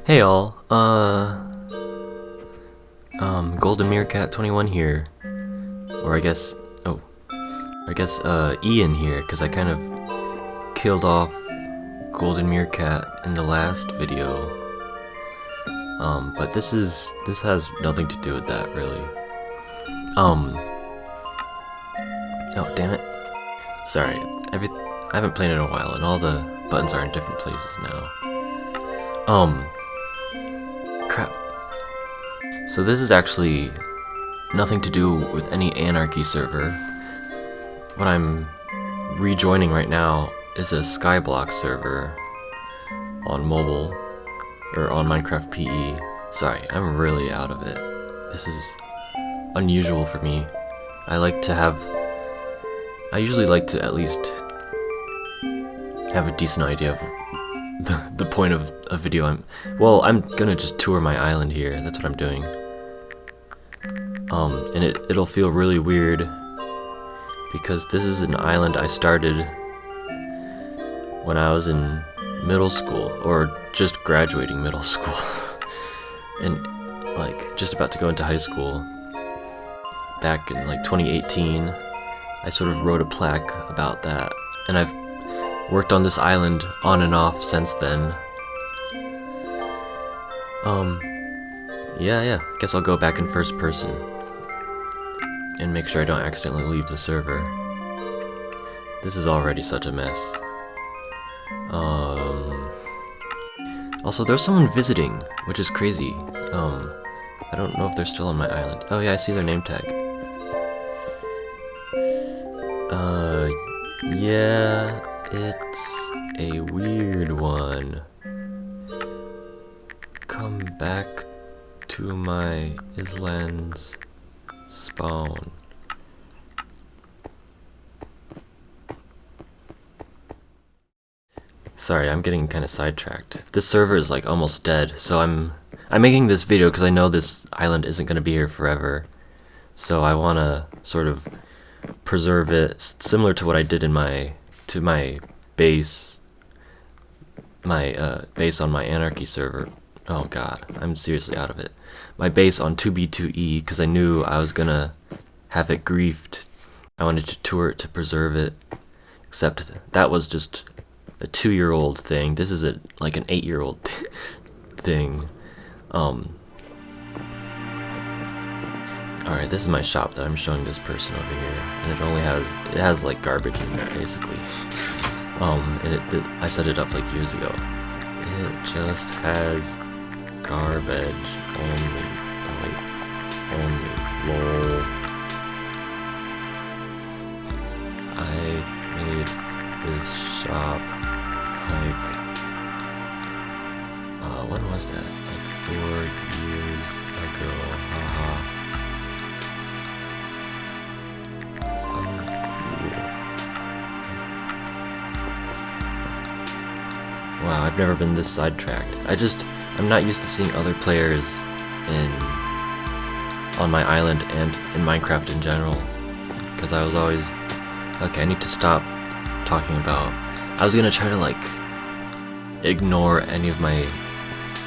Hey all, Golden Meerkat 21 here, or Ian here, because I kind of killed off Golden Meerkat in the last video, but this has nothing to do with that, really. Oh, damn it. Sorry, I haven't played in a while, and all the buttons are in different places now. Crap. So this is actually nothing to do with any Anarchy server. What I'm rejoining right now is a skyblock server on mobile, or on Minecraft PE. Sorry, I'm really out of it. This is unusual for me. I usually like to at least have a decent idea of the point of a video. I'm gonna just tour my island here. That's what I'm doing. And it'll feel really weird because this is an island I started when I was in middle school, or just graduating middle school, and like just about to go into high school. Back in like 2018, I sort of wrote a plaque about that, and I've worked on this island on and off since then. Yeah, I guess I'll go back in first person and make sure I don't accidentally leave the server. This is already such a mess. Also, there's someone visiting, which is crazy. I don't know if they're still on my island. Oh yeah, I see their name tag. Yeah, it's a weird one. Come back to my island's spawn. Sorry, I'm getting kind of sidetracked. This server is like almost dead, so I'm making this video because I know this island isn't going to be here forever. So I want to sort of preserve it, similar to what I did in my base on my Anarchy server. Oh god, I'm seriously out of it. My base on 2B2E, because I knew I was gonna have it griefed. I wanted to tour it to preserve it, except that was just a 2-year-old thing. This is like an 8-year-old thing. Alright, this is my shop that I'm showing this person over here, and it has like garbage in it, basically. And I set it up like years ago. It just has garbage only. Oh wait, only. Lol. I made this shop like, when was that? Like 4 years ago. Haha. Wow, I've never been this sidetracked. I'm not used to seeing other players on my island and in Minecraft in general, because I was always, okay, I need to stop talking about, I was gonna try to like ignore any of my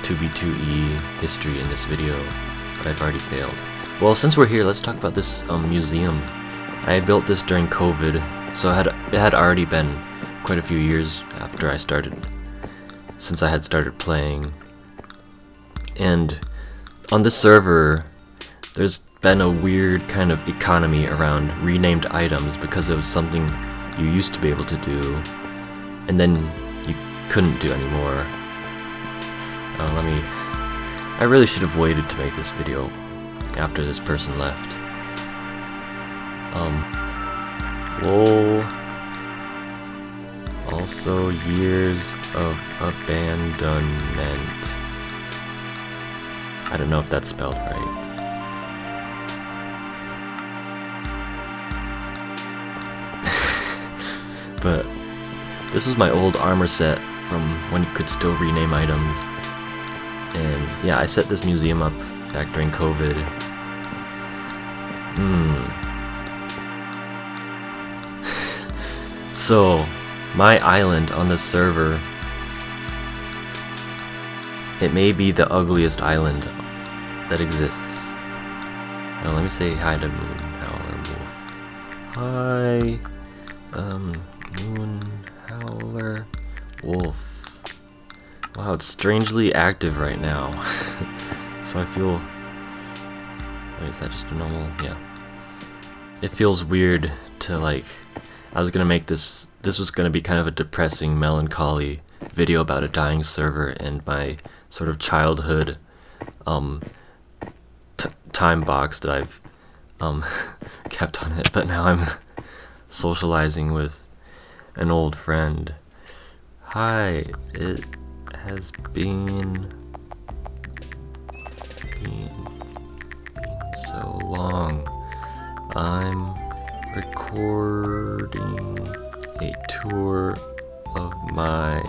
2B2E history in this video, but I've already failed. Well, since we're here, let's talk about this museum. I built this during COVID, so it had already been quite a few years since I had started playing. And on this server, there's been a weird kind of economy around renamed items because it was something you used to be able to do, and then you couldn't do anymore. I really should have waited to make this video after this person left. Lol. Also, years of abandonment. I don't know if that's spelled right. But this was my old armor set from when you could still rename items. And yeah, I set this museum up back during COVID. So, my island on this server It may be the ugliest island that exists. Now let me say hi to Moon Howler Wolf. Hi, Moon Howler Wolf. Wow, it's strangely active right now. So I feel... Wait, is that just a normal... Yeah. It feels weird to like... I was gonna make this was gonna be kind of a depressing, melancholy video about a dying server and my sort of childhood time box that I've kept on it, but now I'm socializing with an old friend. Hi, it has been so long. I'm recording a tour of my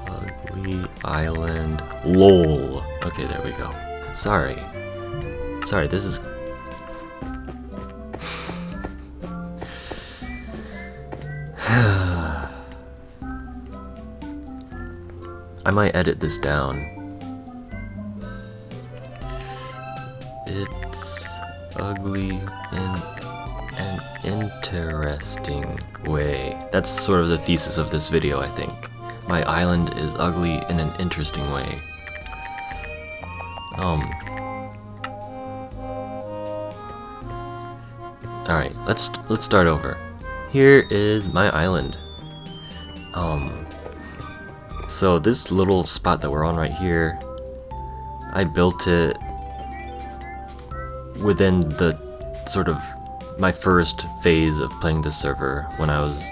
ugly island. LOL. Okay, there we go. Sorry, this is... I might edit this down. It's ugly in an interesting way. That's sort of the thesis of this video, I think. My island is ugly in an interesting way. Alright, let's start over. Here is my island. So this little spot that we're on right here, I built it within the sort of my first phase of playing this server when I was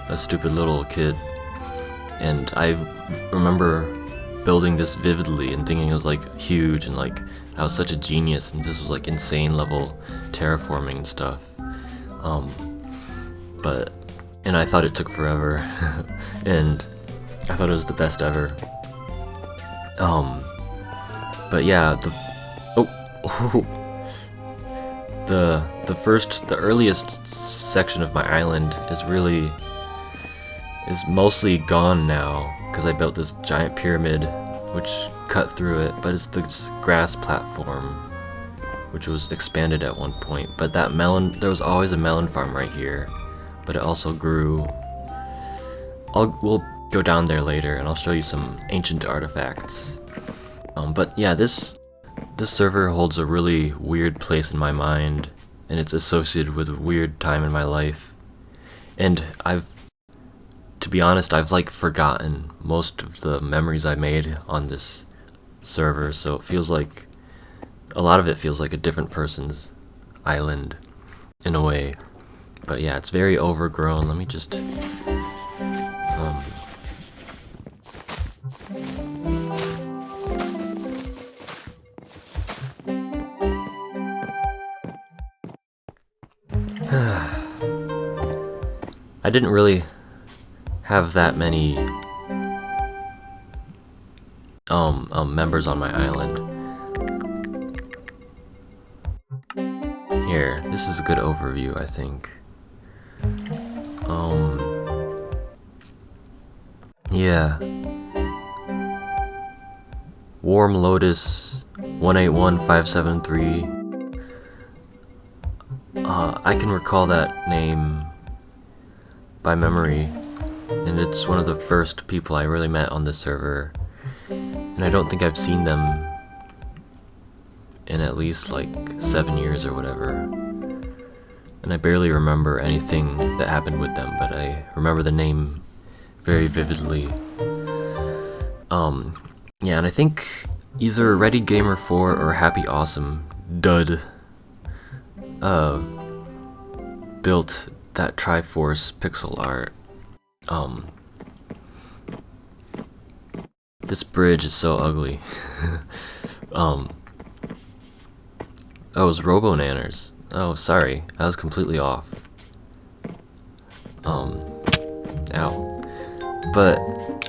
a stupid little kid, and I remember building this vividly and thinking it was like huge and like I was such a genius and this was like insane level terraforming and stuff. And I thought it took forever and I thought it was the best ever. But yeah, the earliest section of my island is mostly gone now because I built this giant pyramid which cut through it, but it's this grass platform which was expanded at one point. But there was always a melon farm right here, but it also grew. We'll go down there later and I'll show you some ancient artifacts. But yeah, this server holds a really weird place in my mind, and it's associated with a weird time in my life. And to be honest, I've like forgotten most of the memories I made on this server, so it feels like a lot of it feels like a different person's island in a way. But yeah, it's very overgrown. Let me just I didn't really have that many members on my island. Here, this is a good overview, I think. Yeah. Warm Lotus 181573. I can recall that name by memory, and it's one of the first people I really met on this server, and I don't think I've seen them in at least like 7 years or whatever, and I barely remember anything that happened with them, but I remember the name very vividly. Yeah, and I think either Ready Gamer 4 or Happy Awesome Dud built that Triforce pixel art. This bridge is so ugly. Oh, it was Robo Nanners. Oh, sorry, I was completely off. Ow. But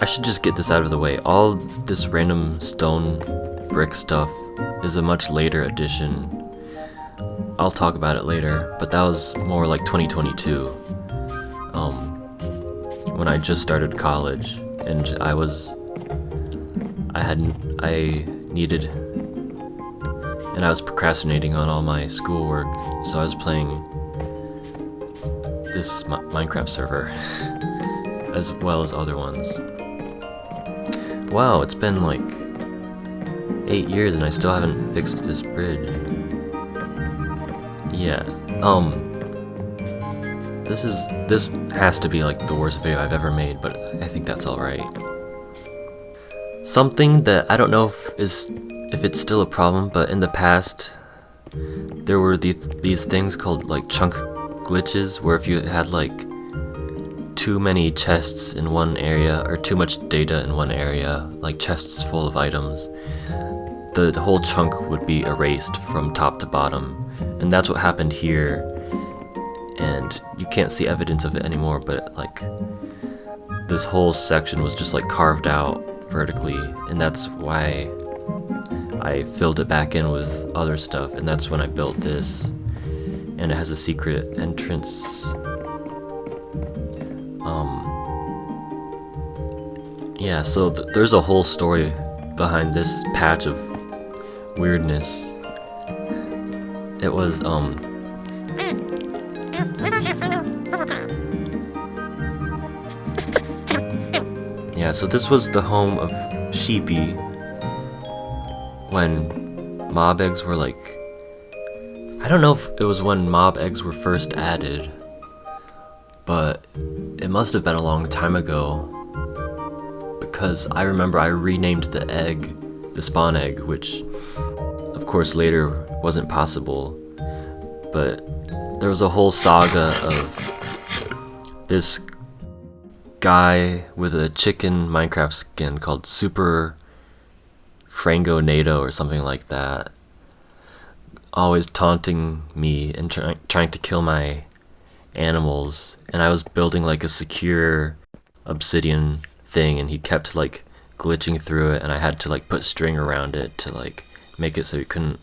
I should just get this out of the way. All this random stone brick stuff is a much later addition. I'll talk about it later, but that was more like 2022, when I just started college. and I needed, and I was procrastinating on all my schoolwork, so I was playing this Minecraft server, as well as other ones. Wow, it's been like 8 years and I still haven't fixed this bridge. Yeah, this has to be like the worst video I've ever made, but I think that's alright. Something that I don't know if it's still a problem, but in the past there were these things called like chunk glitches, where if you had like too many chests in one area or too much data in one area, like chests full of items, the whole chunk would be erased from top to bottom, and that's what happened here. And you can't see evidence of it anymore, but like this whole section was just like carved out vertically, and that's why I filled it back in with other stuff, and that's when I built this. And it has a secret entrance. Yeah, so there's a whole story behind this patch of weirdness. It was yeah, so this was the home of Sheepy when mob eggs were like, I don't know if it was when mob eggs were first added, but it must have been a long time ago, because I remember I renamed the egg, the spawn egg, which of course later wasn't possible, but there was a whole saga of this guy with a chicken Minecraft skin called Super Frango Nato or something like that, always taunting me and trying to kill my animals, and I was building like a secure obsidian thing, and he kept like glitching through it, and I had to like put string around it to like make it so you couldn't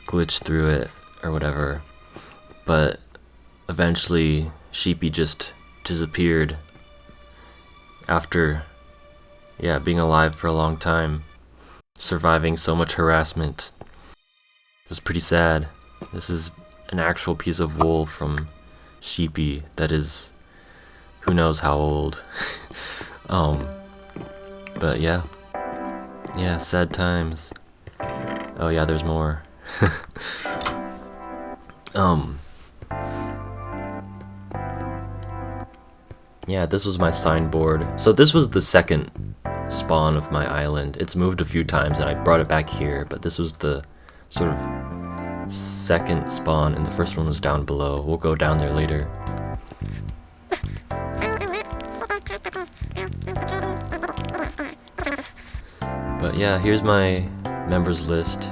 glitch through it or whatever. But eventually Sheepy just disappeared after being alive for a long time, surviving so much harassment. It was pretty sad. This is an actual piece of wool from Sheepy that is who knows how old. But yeah, sad times. Oh yeah, there's more. Yeah, this was my signboard. So this was the second spawn of my island. It's moved a few times and I brought it back here, but this was the sort of second spawn, and the first one was down below. We'll go down there later. But yeah, here's my members list.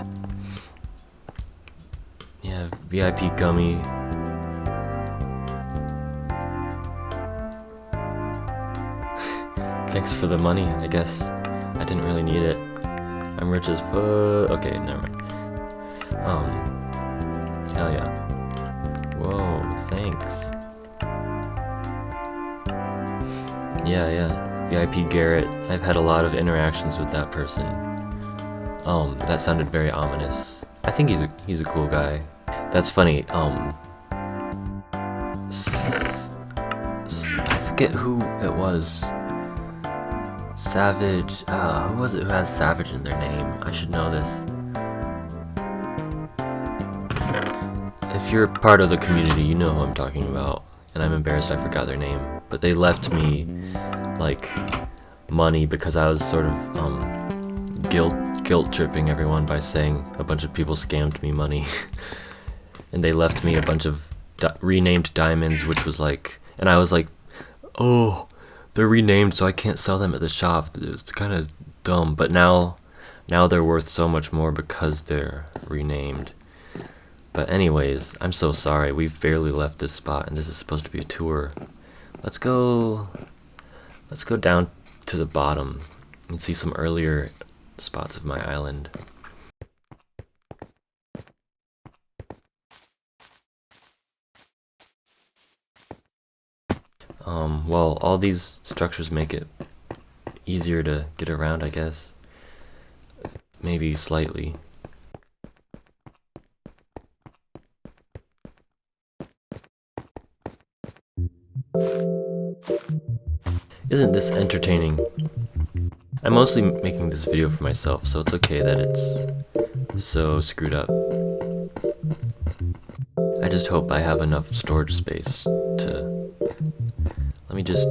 Yeah, VIP gummy. Thanks for the money, I guess. I didn't really need it. I'm rich as fuck. Okay, never mind. Hell yeah. Whoa, thanks. Yeah. VIP Garrett. I've had a lot of interactions with that person. That sounded very ominous. I think he's a cool guy. That's funny. I forget who it was. Savage. Who was it who has Savage in their name? I should know this. If you're part of the community, you know who I'm talking about. And I'm embarrassed I forgot their name. But they left me, like, money because I was sort of, guilt tripping everyone by saying a bunch of people scammed me money. And they left me a bunch of renamed diamonds, which was like, and I was like, oh, they're renamed so I can't sell them at the shop. It's kind of dumb, but now they're worth so much more because they're renamed. But anyways, I'm so sorry. We've barely left this spot, and this is supposed to be a tour. Let's go down to the bottom and see some earlier spots of my island. Well, all these structures make it easier to get around, I guess. Maybe slightly. Isn't this entertaining? I'm mostly making this video for myself, so it's okay that it's so screwed up. I just hope I have enough storage space to... Let me just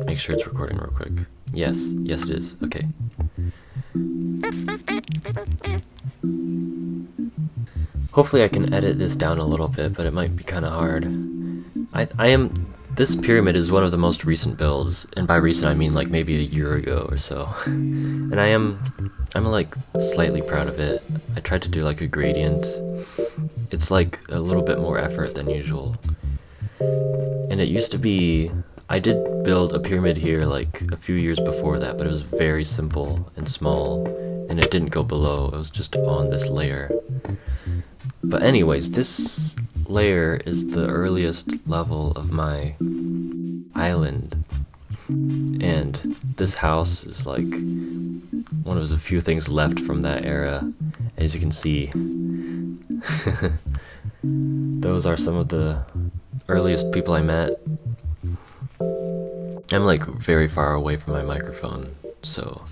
make sure it's recording real quick. Yes it is. Okay. Hopefully I can edit this down a little bit, but it might be kind of hard. This pyramid is one of the most recent builds, and by recent I mean like maybe a year ago or so. And I'm like slightly proud of it. I tried to do like a gradient. It's like a little bit more effort than usual. And it used to be, I did build a pyramid here like a few years before that, but it was very simple and small, and it didn't go below, it was just on this layer. But anyways, this layer is the earliest level of my island, and this house is like one of the few things left from that era. As you can see, those are some of the earliest people I met. I'm like very far away from my microphone, so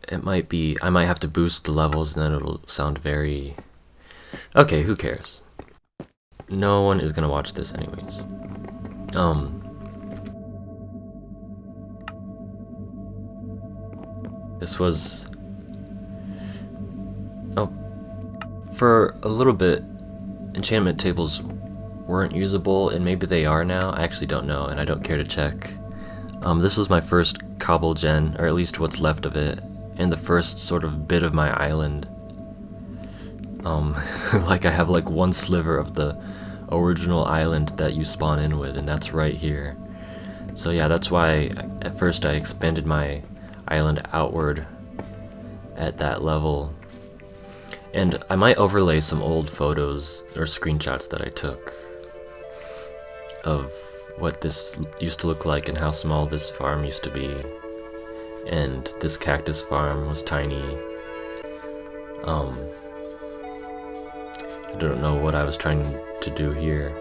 it might be, I might have to boost the levels and then it'll sound very... Okay, who cares? No one is gonna watch this anyways. This was... Oh, for a little bit, enchantment tables weren't usable, and maybe they are now. I actually don't know, and I don't care to check. This was my first cobble gen, or at least what's left of it, and the first sort of bit of my island. Like I have like one sliver of the original island that you spawn in with, and that's right here. So yeah, that's why at first I expanded my island outward at that level. And I might overlay some old photos or screenshots that I took of what this used to look like and how small this farm used to be. And this cactus farm was tiny. I don't know what I was trying to do here.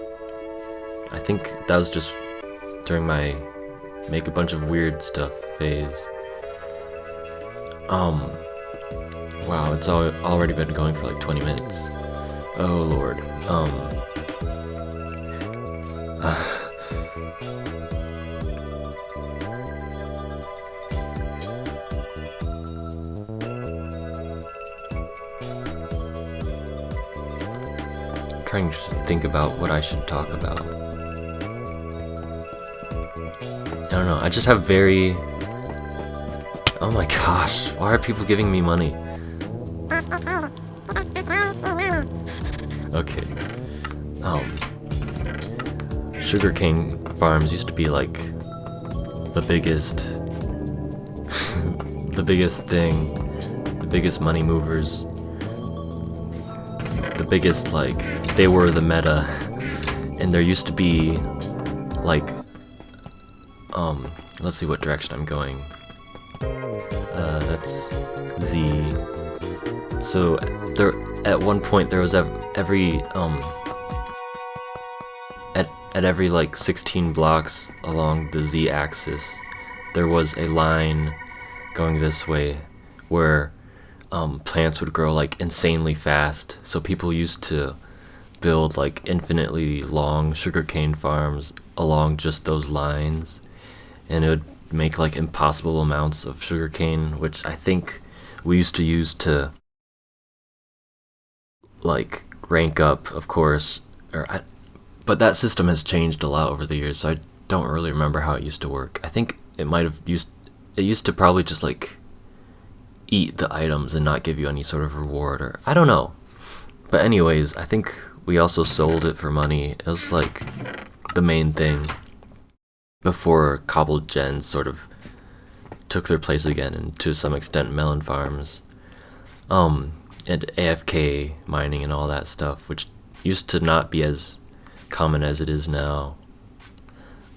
I think that was just during my make a bunch of weird stuff phase. Wow, it's already been going for like 20 minutes. Oh lord. I'm trying to think about what I should talk about. I don't know, I just have very... Oh my gosh, why are people giving me money? Okay. Sugarcane farms used to be like the biggest the biggest thing, the biggest money movers, the biggest, like, they were the meta. And there used to be like let's see what direction I'm going. That's Z. So there, at one point there was every at every like 16 blocks along the Z axis, there was a line going this way where plants would grow like insanely fast. So people used to build like infinitely long sugarcane farms along just those lines, and it would make like impossible amounts of sugarcane, which I think we used to use to like rank up, of course, but that system has changed a lot over the years, so I don't really remember how it used to work. I think it used to probably just like eat the items and not give you any sort of reward, or I don't know. But anyways, I think we also sold it for money. It was like the main thing before cobbled gens sort of took their place again, and to some extent melon farms, and AFK mining and all that stuff, which used to not be as common as it is now.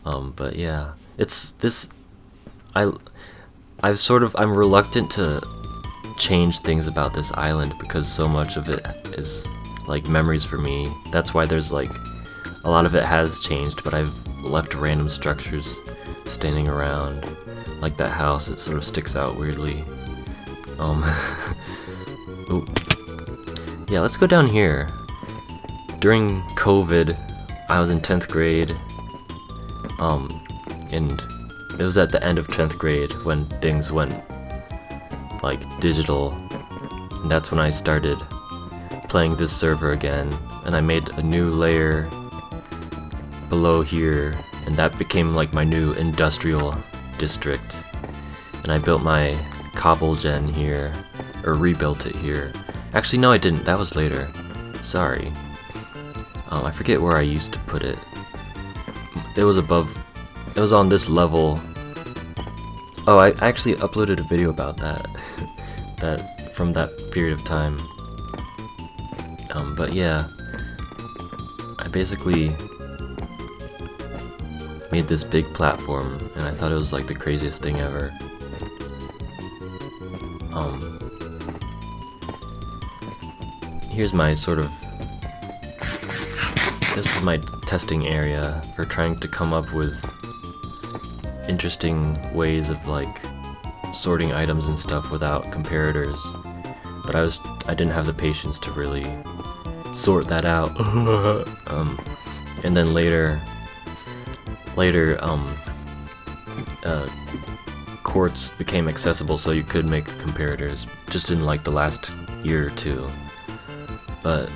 But yeah, it's this, I'm reluctant to change things about this island because so much of it is like memories for me. That's why there's like a lot of it has changed, but I've left random structures standing around, like that house. It sort of sticks out weirdly. Ooh. Yeah, let's go down here. During COVID, I was in 10th grade, and it was at the end of 10th grade when things went like digital, and that's when I started playing this server again, and I made a new layer below here, and that became like my new industrial district. And I built my cobble gen here, or rebuilt it here. Actually, no, I didn't. That was later. Sorry. I forget where I used to put it. It was above. It was on this level. Oh, I actually uploaded a video about that. From that period of time. But yeah, I basically made this big platform, and I thought it was like the craziest thing ever. Here's my sort of, this is my testing area for trying to come up with interesting ways of like sorting items and stuff without comparators. But I didn't have the patience to really sort that out. And then later, quartz became accessible, so you could make comparators just in like the last year or two. But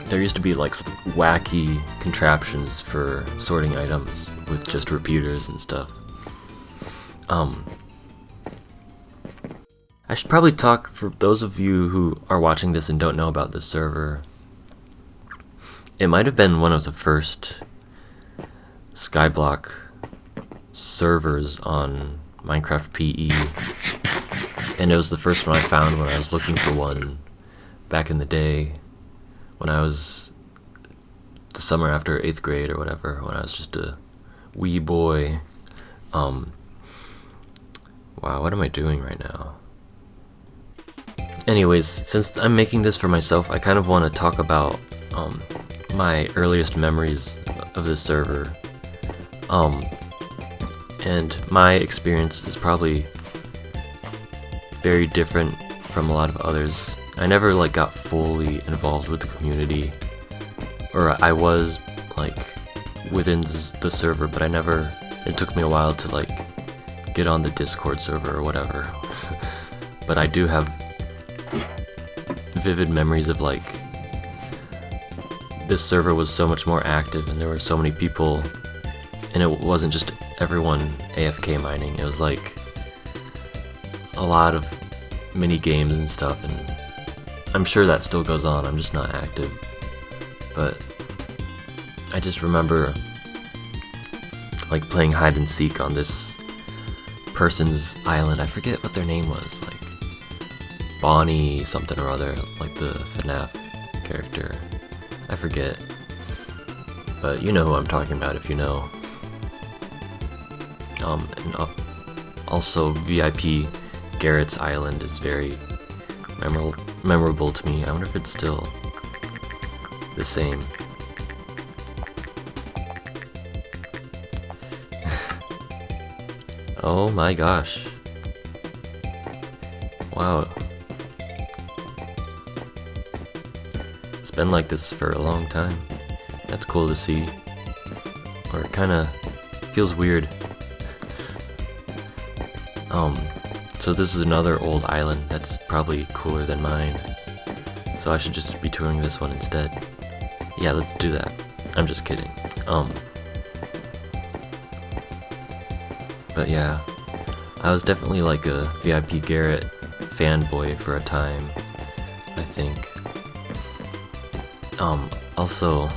there used to be like some wacky contraptions for sorting items with just repeaters and stuff. I should probably talk, for those of you who are watching this and don't know about this server, it might have been one of the first skyblock servers on Minecraft PE, and it was the first one I found when I was looking for one back in the day, when I was the summer after 8th grade or whatever, when I was just a wee boy. Wow, what am I doing right now? Anyways, since I'm making this for myself, I kind of want to talk about my earliest memories of this server. And my experience is probably very different from a lot of others. I never like got fully involved with the community, or I was like within the server, but it took me a while to like get on the Discord server or whatever. But I do have vivid memories of like, this server was so much more active and there were so many people, and it wasn't just everyone AFK mining, it was like a lot of mini games and stuff, and I'm sure that still goes on, I'm just not active. But I just remember like playing hide and seek on this person's island. I forget what their name was, like Bonnie something or other, like the FNAF character. I forget. But you know who I'm talking about if you know. And also VIP Garrett's Island is very memorable to me. I wonder if it's still the same. Oh my gosh. Wow. It's been like this for a long time. That's cool to see. Or it kinda feels weird. So this is another old island that's probably cooler than mine. So I should just be touring this one instead. Yeah, let's do that. I'm just kidding. But yeah, I was definitely like a VIP Garrett fanboy for a time, I think. Also,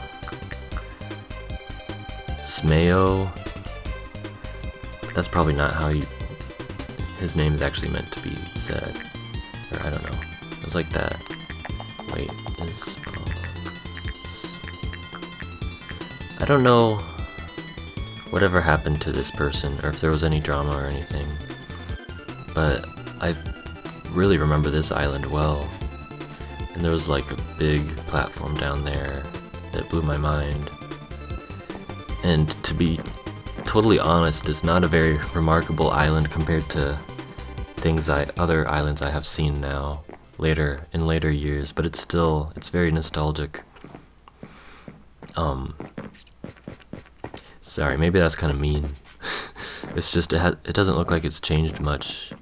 Smeo, that's probably not how his name is actually meant to be said, or I don't know, it was like that. Wait, I don't know whatever happened to this person, or if there was any drama or anything. but I really remember this island well. And there was like a big platform down there that blew my mind. And to be totally honest, it's not a very remarkable island compared to other islands I have seen now, in later years, but it's very nostalgic. Sorry, maybe that's kind of mean. It's just, it doesn't look like it's changed much.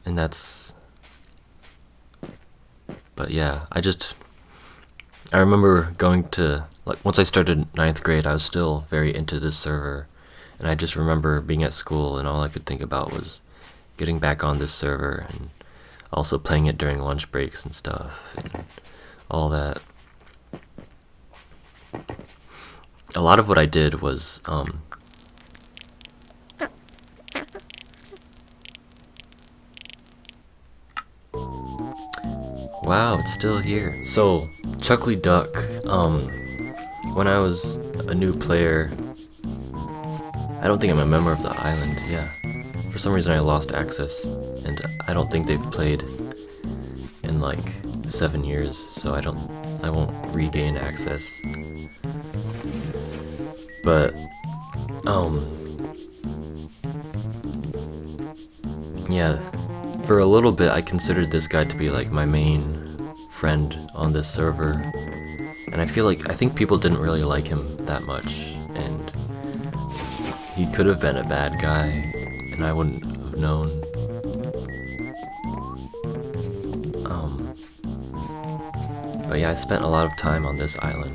And but yeah, I remember going to, like, once I started 9th grade, I was still very into this server. And I just remember being at school and all I could think about was getting back on this server and also playing it during lunch breaks and stuff and all that. A lot of what I did was wow, it's still here. So, Chuckly Duck, when I was a new player, I don't think I'm a member of the island, yeah. For some reason I lost access, and I don't think they've played in like 7 years, so I won't regain access. But, yeah, for a little bit I considered this guy to be like my main friend on this server, and I think people didn't really like him that much, and he could have been a bad guy, and I wouldn't have known. But yeah, I spent a lot of time on this island.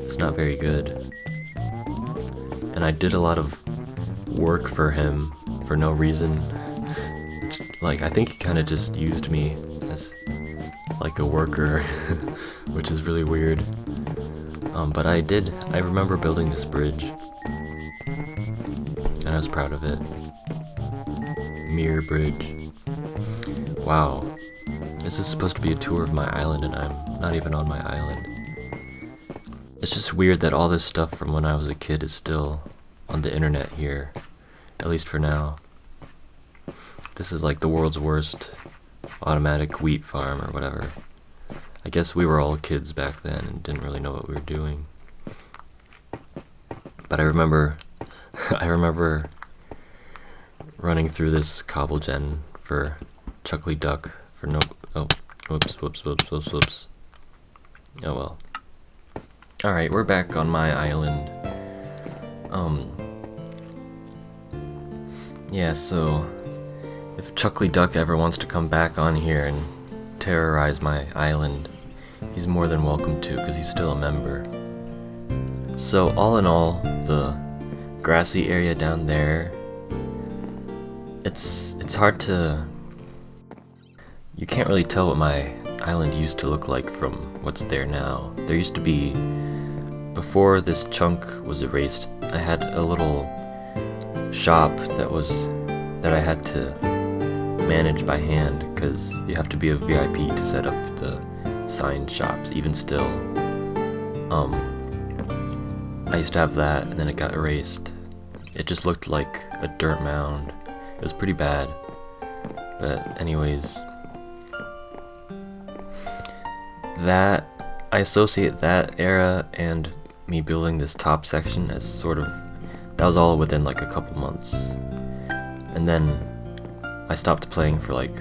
It's not very good. And I did a lot of work for him for no reason. Like, I think he kind of just used me as like a worker, which is really weird. But I remember building this bridge, and I was proud of it. Mirror Bridge. Wow. This is supposed to be a tour of my island, and I'm not even on my island. It's just weird that all this stuff from when I was a kid is still on the internet here, at least for now. This is like the world's worst automatic wheat farm or whatever. I guess we were all kids back then and didn't really know what we were doing. But I remember running through this cobble gen for Chuckly Duck for no, oh, whoops. Oh well. Alright, we're back on my island. Yeah, so if Chuckly Duck ever wants to come back on here and terrorize my island, he's more than welcome to, because he's still a member. So all in all, the grassy area down there, it's hard to, you can't really tell what my island used to look like from what's there now. There used to be, before this chunk was erased, I had a little shop that I had to manage by hand, because you have to be a VIP to set up the signed shops. Even still, I used to have that, and then it got erased. It just looked like a dirt mound. It was pretty bad. But anyways, that, I associate that era and me building this top section as sort of, that was all within like a couple months. And then I stopped playing for like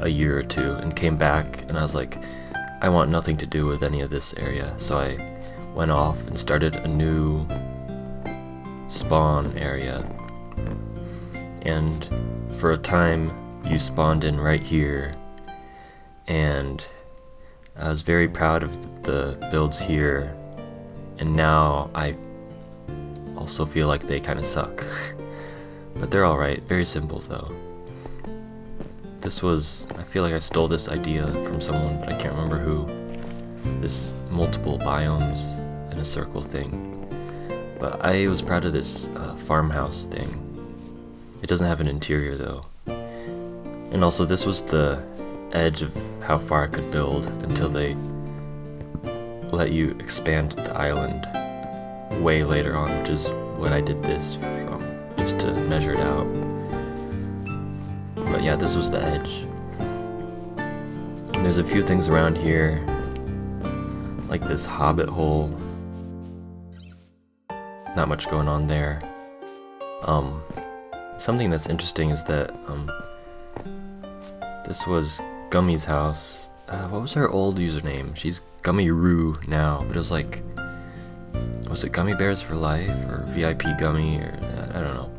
a year or two and came back, and I was like, I want nothing to do with any of this area. So I went off and started a new spawn area. And for a time, you spawned in right here, and I was very proud of the builds here, and now I also feel like they kind of suck. But they're alright, very simple though. I feel like I stole this idea from someone, but I can't remember who. This multiple biomes in a circle thing. But I was proud of this farmhouse thing. It doesn't have an interior though. And also this was the edge of how far I could build until they let you expand the island way later on, which is what I did this from, just to measure it out. But yeah, this was the edge. And there's a few things around here, like this hobbit hole. Not much going on there. Something that's interesting is that this was Gummy's house. What was her old username? She's Gummy Roo now, but it was like, was it Gummy Bears for Life or VIP Gummy, or I don't know,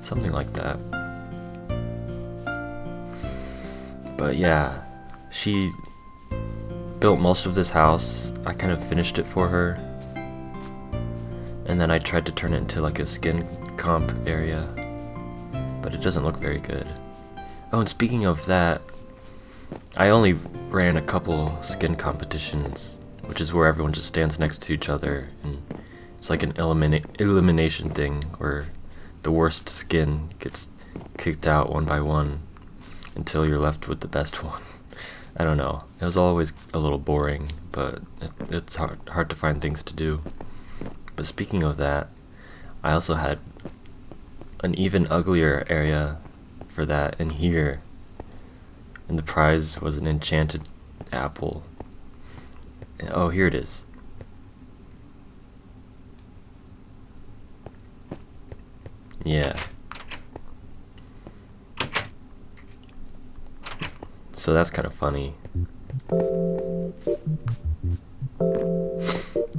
something like that. But yeah, she built most of this house. I kind of finished it for her, and then I tried to turn it into like a skin comp area, but it doesn't look very good. Oh, and speaking of that, I only ran a couple skin competitions, which is where everyone just stands next to each other, and it's like an elimination thing where the worst skin gets kicked out one by one until you're left with the best one. I don't know. It was always a little boring, but it's hard to find things to do. But speaking of that, I also had an even uglier area for that in here, and the prize was an enchanted apple. Oh, here it is. Yeah. So that's kind of funny.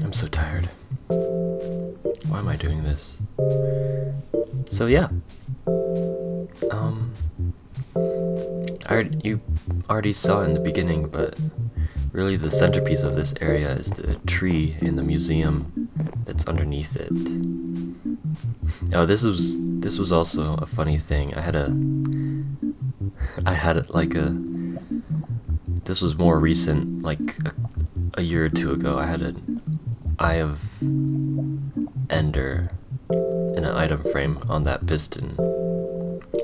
I'm so tired. Why am I doing this? So yeah. You already saw it in the beginning, but really the centerpiece of this area is the tree in the museum that's underneath it. Oh, this was also a funny thing. This was more recent, like a year or two ago. I had an Eye of Ender in an item frame on that piston,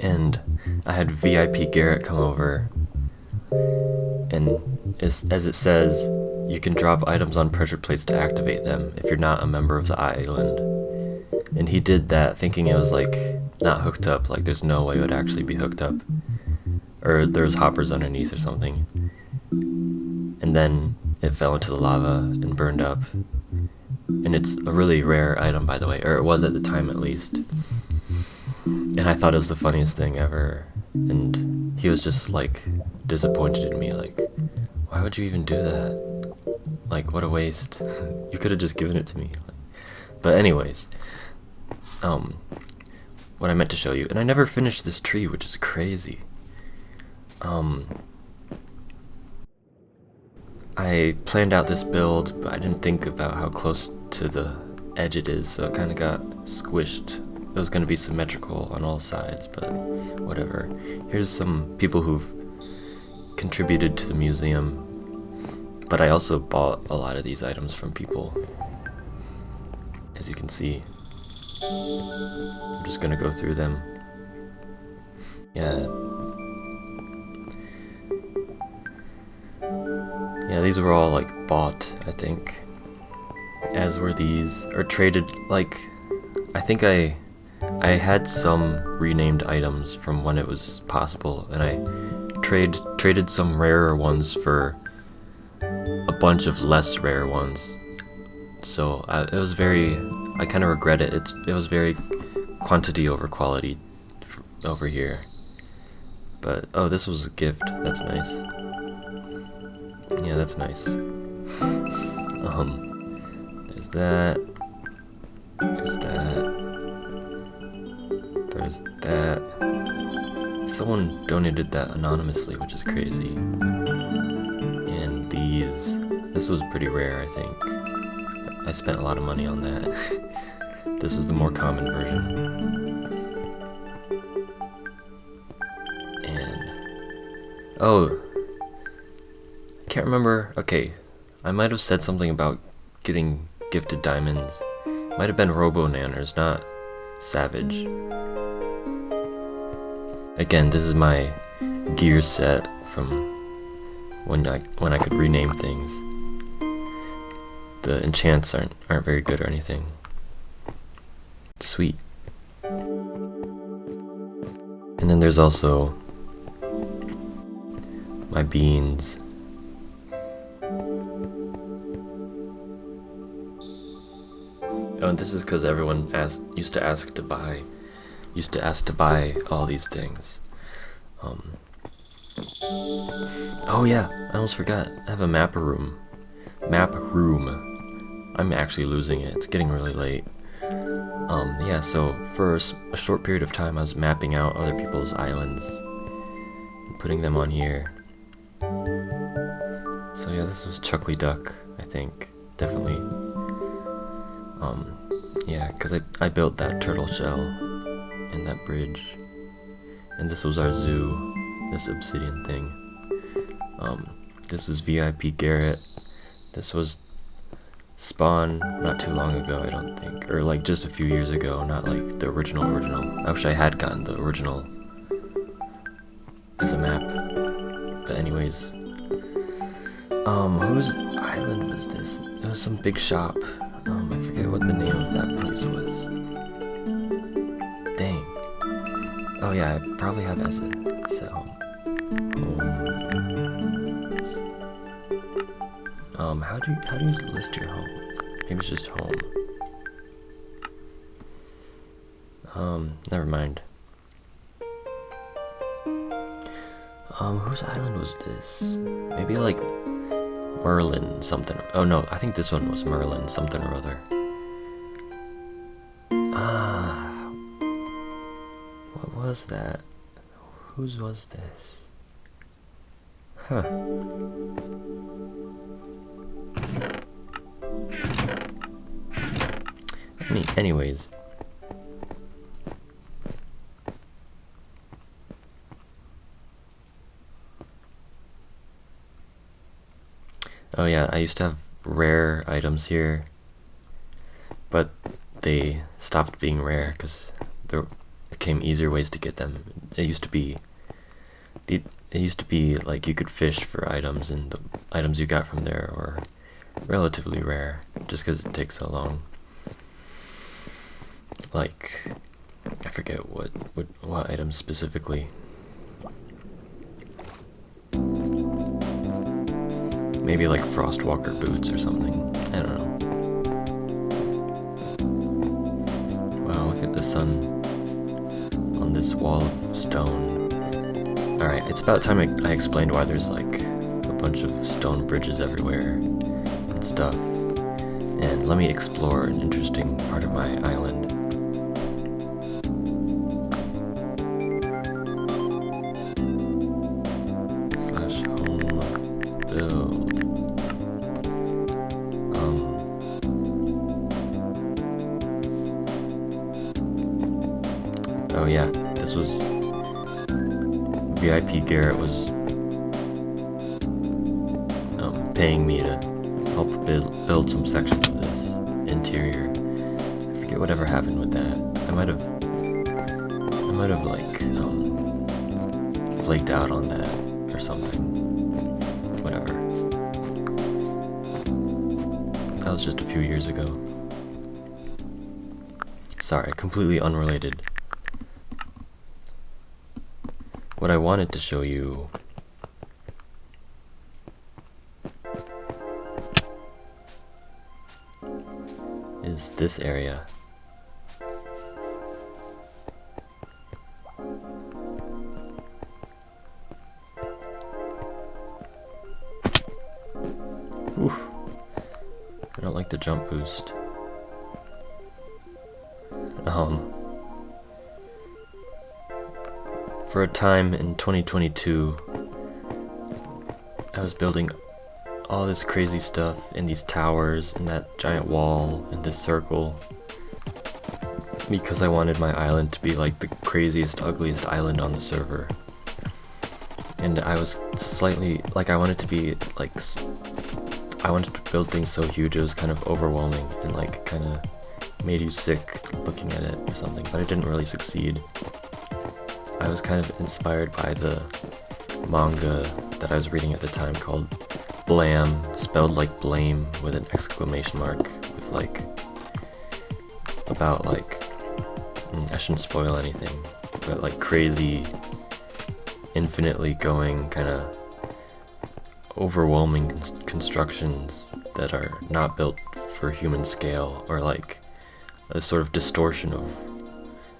and I had VIP Garrett come over, and as it says, you can drop items on pressure plates to activate them if you're not a member of the island. And he did that thinking it was like not hooked up, like there's no way it would actually be hooked up, or there's hoppers underneath or something. And then it fell into the lava and burned up. And it's a really rare item, by the way, or it was at the time at least. And I thought it was the funniest thing ever. And he was just like disappointed in me, like, why would you even do that? Like, what a waste. You could have just given it to me. But anyways, what I meant to show you, and I never finished this tree, which is crazy. I planned out this build, but I didn't think about how close to the edge it is, so it kind of got squished. It was going to be symmetrical on all sides, but whatever. Here's some people who've contributed to the museum, but I also bought a lot of these items from people, as you can see. I'm just going to go through them. Yeah, these were all like bought, I think, as were these, or traded. Like, I think I had some renamed items from when it was possible, and I traded some rarer ones for a bunch of less rare ones. So it was very, I kind of regret it. It was very quantity over quality over here. But oh, this was a gift. That's nice. Yeah, that's nice. There's that. There's that. There's that. Someone donated that anonymously, which is crazy. And these. This was pretty rare, I think. I spent a lot of money on that. This was the more common version. And oh, I can't remember. Okay, I might have said something about getting gifted diamonds. Might have been Robo Nanners, not Savage. Again, this is my gear set from when I could rename things. The enchants aren't very good or anything. Sweet. And then there's also my beans. Oh, and this is because everyone used to ask to buy all these things. Oh yeah, I almost forgot. I have a map room. I'm actually losing it. It's getting really late. Yeah, so for a short period of time I was mapping out other people's islands and putting them on here. So yeah, this was Chuckly Duck, I think. Definitely. Yeah, because I built that turtle shell and that bridge. And this was our zoo, this obsidian thing. This was VIP Garrett. This was Spawn not too long ago, I don't think. Or like just a few years ago, not like the original. I wish I had gotten the original as a map. But anyways. Whose island was this? It was some big shop. I forget what the name of that place was. Dang. Oh yeah, I probably have set home. Homes. How do you list your homes? Maybe it's just home. Never mind. Whose island was this? Maybe like Merlin something. Oh no, I think this one was Merlin something or other. What was that? Whose was this? Huh. Anyways. Oh yeah, I used to have rare items here, but they stopped being rare because there became easier ways to get them. It used to be like you could fish for items, and the items you got from there were relatively rare just because it takes so long. Like, I forget what items specifically. Maybe like Frostwalker boots or something. I don't know. Wow, look at the sun on this wall of stone. Alright, it's about time I explained why there's like a bunch of stone bridges everywhere and stuff. And let me explore an interesting part of my island. Oh yeah, this was VIP Garrett was paying me to help build some sections of this interior. I forget whatever happened with that. I might have like flaked out on that or something. Whatever. That was just a few years ago. Sorry, completely unrelated. What I wanted to show you is this area. Oof. I don't like the jump boost. For a time in 2022, I was building all this crazy stuff in these towers, in that giant wall, in this circle, because I wanted my island to be like the craziest, ugliest island on the server. And I was slightly, like, I wanted to build things so huge it was kind of overwhelming and like kind of made you sick looking at it or something, but I didn't really succeed. I was kind of inspired by the manga that I was reading at the time called Blam, spelled like blame with an exclamation mark, with like, about like, I shouldn't spoil anything, but like crazy, infinitely going kind of overwhelming constructions that are not built for human scale, or like a sort of distortion of,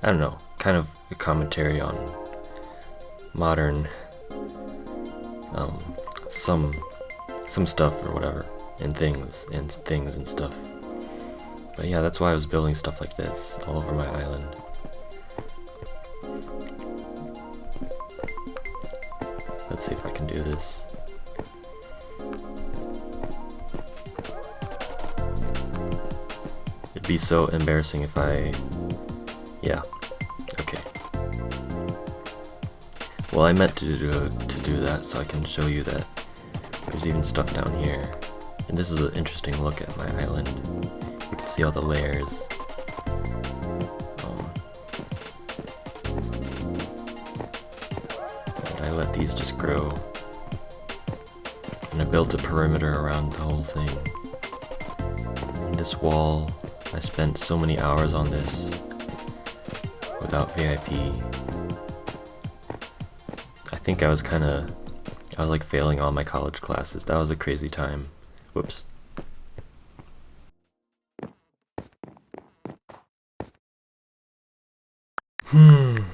I don't know, kind of a commentary on modern some stuff or whatever, and things and stuff. But yeah, that's why I was building stuff like this all over my island. Let's see if I can do this. It'd be so embarrassing if I... Yeah. Okay. Well, I meant to do that so I can show you that there's even stuff down here. And this is an interesting look at my island. You can see all the layers. And I let these just grow. And I built a perimeter around the whole thing. And this wall, I spent so many hours on this without VIP. I think I was like failing all my college classes. That was a crazy time. Whoops. I'm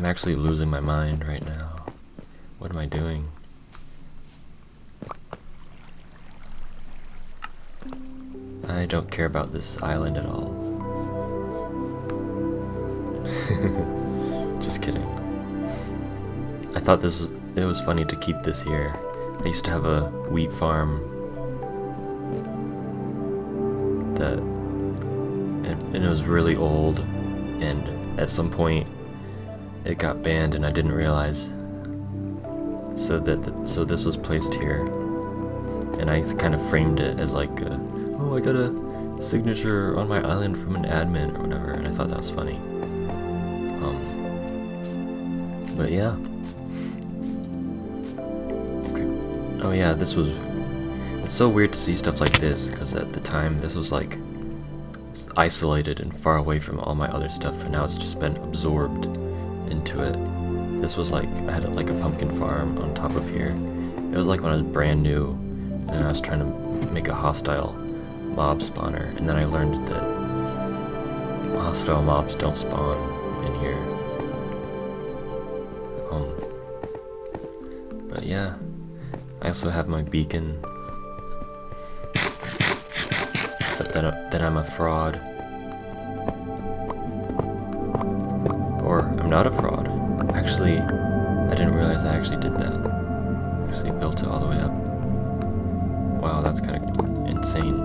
actually losing my mind right now. What am I doing? I don't care about this island at all. Just kidding. I thought it was funny to keep this here. I used to have a wheat farm and it was really old, and at some point it got banned and I didn't realize. So this was placed here, and I kind of framed it as like, oh, I got a signature on my island from an admin or whatever, and I thought that was funny. But yeah. Okay. Oh yeah, it's so weird to see stuff like this, because at the time this was like isolated and far away from all my other stuff, and now it's just been absorbed into it. This was like, I had like a pumpkin farm on top of here. It was like when I was brand new and I was trying to make a hostile mob spawner, and then I learned that hostile mobs don't spawn in here. But yeah, I also have my beacon, except that I'm a fraud. Or I'm not a fraud. Actually, I didn't realize I actually did that. I actually built it all the way up. Wow, that's kind of insane.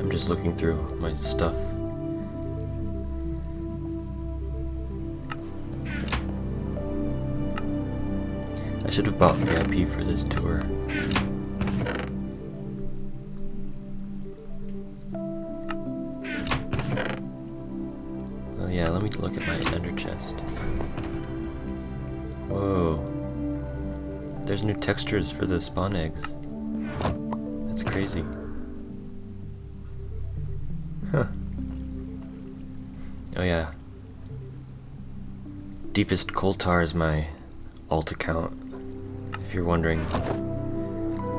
I'm just looking through my stuff. I should have bought VIP for this tour. Oh yeah, let me look at my ender chest. Whoa. There's new textures for the spawn eggs. That's crazy. Huh. Oh yeah. Deepest Coal Tar is my alt account, if you're wondering.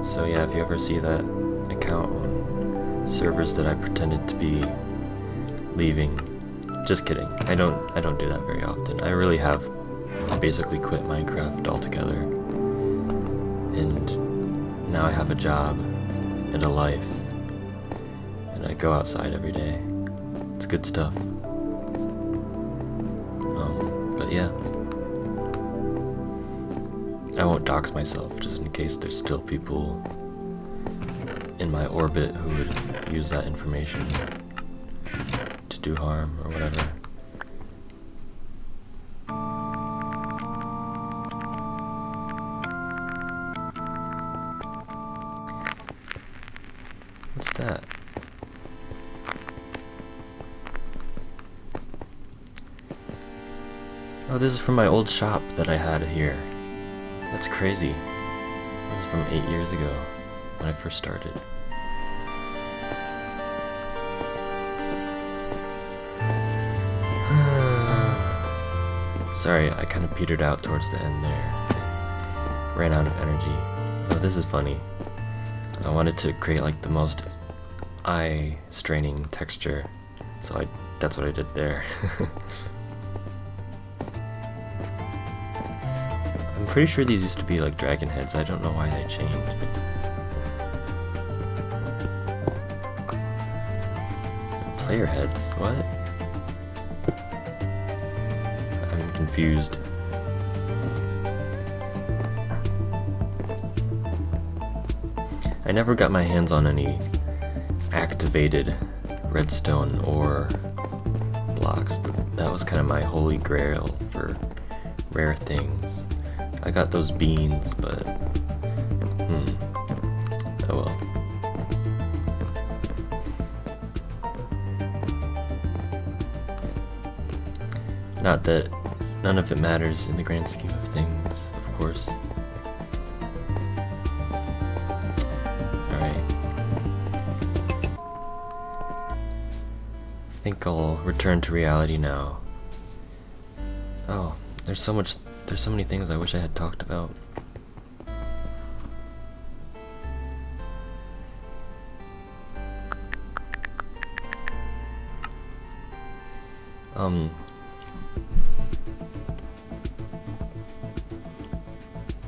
So yeah, if you ever see that account on servers that I pretended to be leaving, just kidding. I don't do that very often. I really have basically quit Minecraft altogether. And now I have a job and a life. And I go outside every day. It's good stuff. But yeah. I won't dox myself, just in case there's still people in my orbit who would use that information to do harm or whatever. Oh, this is from my old shop that I had here. That's crazy. This is from 8 years ago when I first started. Sorry, I kind of petered out towards the end there. Ran out of energy. Oh, this is funny. I wanted to create like the most eye-straining texture, so that's what I did there. I'm pretty sure these used to be like dragon heads. I don't know why they changed. Player heads? What? I'm confused. I never got my hands on any activated redstone or blocks. That was kind of my holy grail for rare things. I got those beans, but oh well. Not that none of it matters in the grand scheme of things, of course. Alright. I think I'll return to reality now. Oh, there's so many things I wish I had talked about.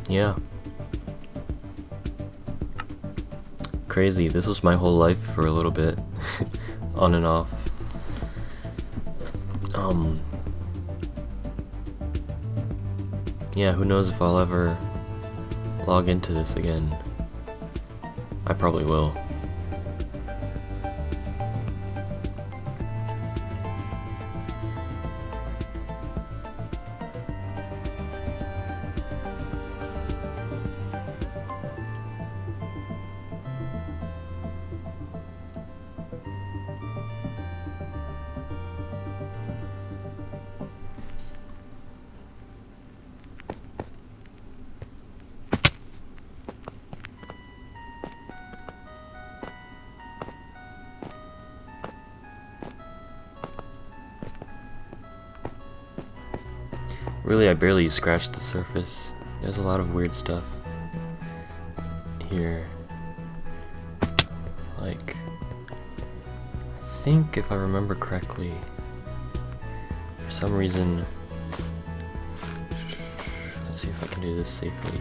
Yeah. Crazy, this was my whole life for a little bit. On and off. Yeah, who knows if I'll ever log into this again. I probably will. Really, I barely scratched the surface. There's a lot of weird stuff here. Like, I think if I remember correctly, for some reason, let's see if I can do this safely.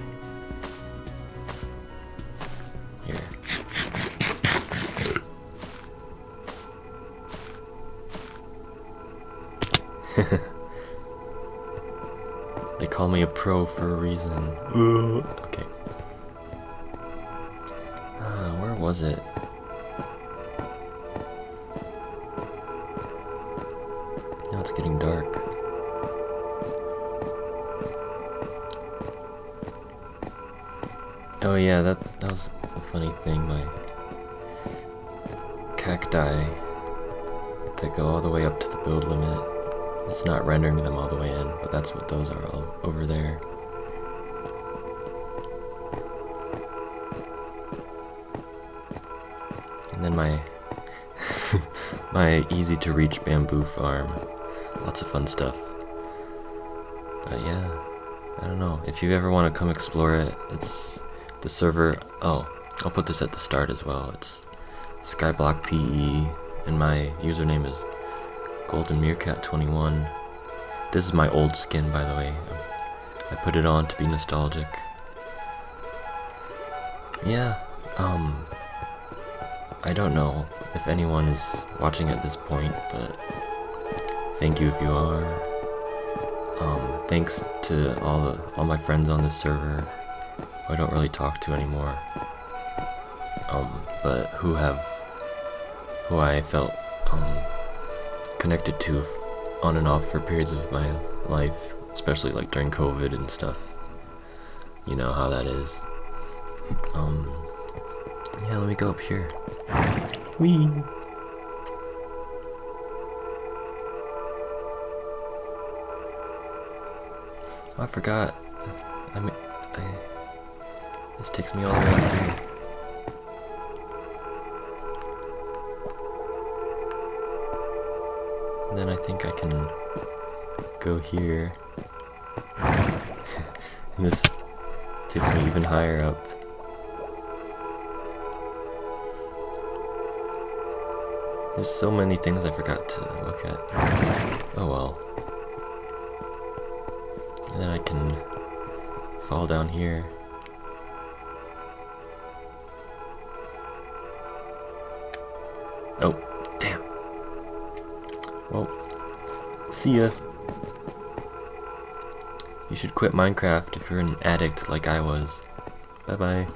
Here. They call me a pro for a reason. Okay. Where was it? Now it's getting dark. Oh yeah, that was a funny thing. My cacti that go all the way up to the build limit. It's not rendering them all the way in, but that's what those are all over there. And then my my easy to reach bamboo farm. Lots of fun stuff. But yeah, I don't know. If you ever want to come explore it, it's the server. Oh, I'll put this at the start as well. It's SkyBlockPE, and my username is Golden Meerkat 21. This is my old skin, by the way. I put it on to be nostalgic. Yeah, I don't know if anyone is watching at this point, but thank you if you are. Thanks to all my friends on this server who I don't really talk to anymore. But who I felt connected to on and off for periods of my life, especially like during COVID and stuff. You know how that is. Yeah, let me go up here. Whee! Oh, I forgot. This takes me all the way up here. And then I think I can go here. And this takes me even higher up. There's so many things I forgot to look at. Oh well. And then I can fall down here. Oh, damn. Well, see ya. You should quit Minecraft if you're an addict like I was. Bye bye.